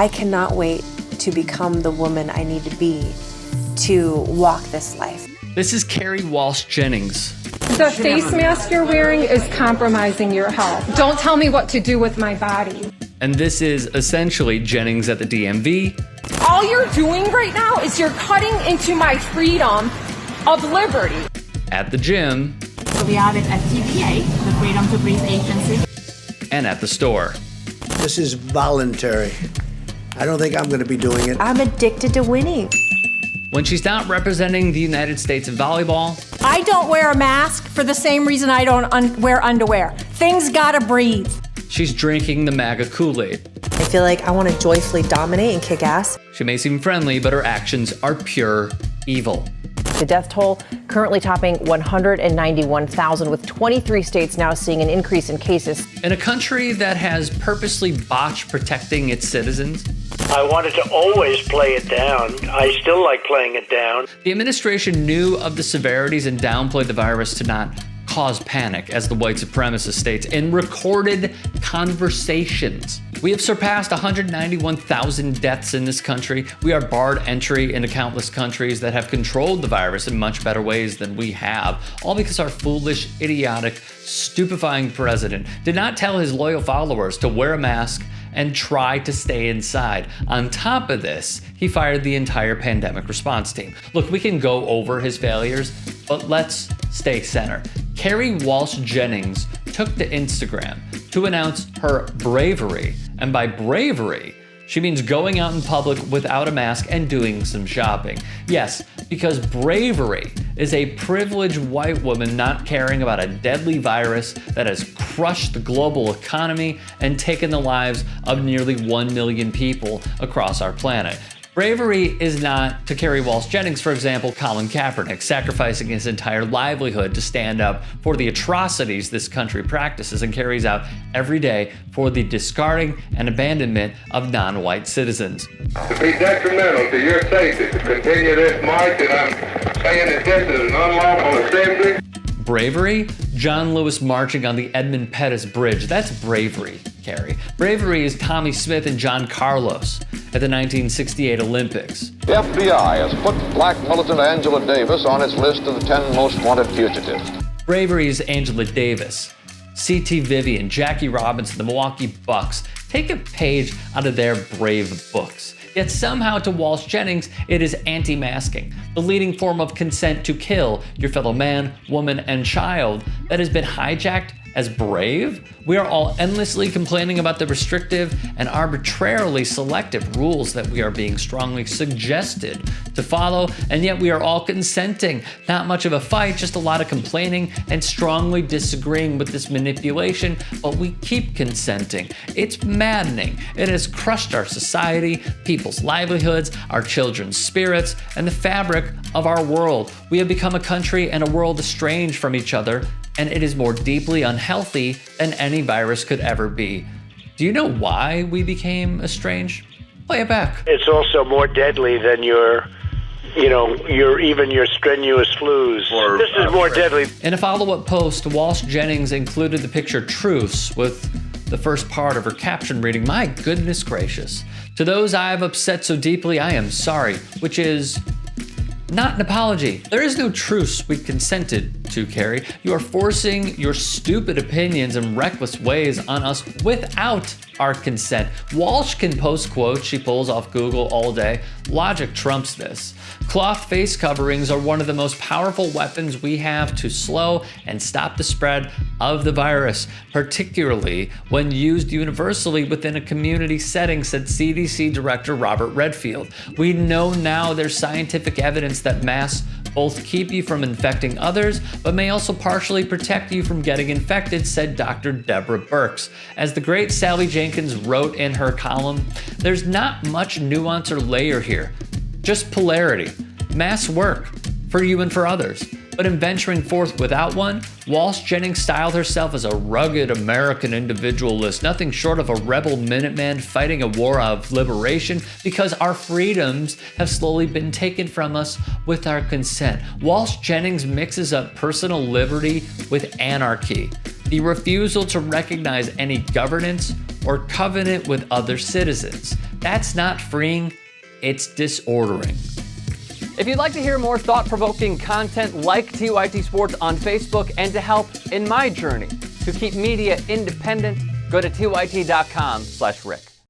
I cannot wait to become the woman I need to be to walk this life. This is Karen Walsh Jennings. The face mask you're wearing is compromising your health. Don't tell me what to do with my body. And this is essentially Jennings at the DMV. All you're doing right now is you're cutting into my freedom of liberty. At the gym. We have it at TVA, the Freedom to Breathe Agency. And at the store. This is voluntary. I don't think I'm going to be doing it. I'm addicted to winning. When she's not representing the United States in volleyball. I don't wear a mask for the same reason I don't wear underwear. Things gotta breathe. She's drinking the MAGA Kool-Aid. I feel like I want to joyfully dominate and kick ass. She may seem friendly, but her actions are pure evil. The death toll currently topping 191,000, with 23 states now seeing an increase in cases. In a country that has purposely botched protecting its citizens. I wanted to always play it down. I still like playing it down. The administration knew of the severities and downplayed the virus to not cause panic, as the white supremacist states, in recorded conversations. We have surpassed 191,000 deaths in this country. We are barred entry into countless countries that have controlled the virus in much better ways than we have, all because our foolish, idiotic, stupefying president did not tell his loyal followers to wear a mask and try to stay inside. On top of this, he fired the entire pandemic response team. Look, we can go over his failures, but let's stay center. Karen Walsh Jennings took to Instagram to announce her bravery. And by bravery, she means going out in public without a mask and doing some shopping. Yes, because bravery is a privileged white woman not caring about a deadly virus that has crushed the global economy and taken the lives of nearly 1 million people across our planet. Bravery is not, to Karen Walsh Jennings, for example, Colin Kaepernick, sacrificing his entire livelihood to stand up for the atrocities this country practices and carries out every day for the discarding and abandonment of non-white citizens. To be detrimental to your safety to continue this march, and I'm saying that this is an unlawful assembly. Bravery? John Lewis marching on the Edmund Pettus Bridge. That's bravery, Kerri. Bravery is Tommy Smith and John Carlos at the 1968 Olympics. The FBI has put black militant Angela Davis on its list of the 10 most wanted fugitives. Bravery is Angela Davis, C.T. Vivian, Jackie Robinson, the Milwaukee Bucks. Take a page out of their brave books. Yet somehow to Walsh Jennings, it is anti-masking, the leading form of consent to kill your fellow man, woman, and child that has been hijacked as brave. We are all endlessly complaining about the restrictive and arbitrarily selective rules that we are being strongly suggested to follow, and yet we are all consenting. Not much of a fight, just a lot of complaining and strongly disagreeing with this manipulation, but we keep consenting. It's maddening. It has crushed our society, people's livelihoods, our children's spirits, and the fabric of our world. We have become a country and a world estranged from each other, and it is more deeply unhealthy than any virus could ever be. Do you know why we became estranged? Play it back. It's also more deadly than your strenuous flus. This is more deadly. In a follow-up post, Walsh Jennings included the picture truce with the first part of her caption reading, "My goodness gracious. To those I have upset so deeply, I am sorry," which is not an apology. There is no truce we consented to, Kerri. You are forcing your stupid opinions and reckless ways on us without our consent. Walsh can post quotes she pulls off Google all day. Logic trumps this. Cloth face coverings are one of the most powerful weapons we have to slow and stop the spread of the virus, particularly when used universally within a community setting, said CDC Director Robert Redfield. We know now there's scientific evidence that masks both keep you from infecting others, but may also partially protect you from getting infected, said Dr. Deborah Birx. As the great Sally Jenkins wrote in her column, there's not much nuance or layer here, just polarity. Masks work for you and for others. But in venturing forth without one, Walsh Jennings styled herself as a rugged American individualist, nothing short of a rebel Minuteman fighting a war of liberation because our freedoms have slowly been taken from us with our consent. Walsh Jennings mixes up personal liberty with anarchy, the refusal to recognize any governance or covenant with other citizens. That's not freeing, it's disordering. If you'd like to hear more thought-provoking content like TYT Sports on Facebook and to help in my journey to keep media independent, go to tyt.com/Rick.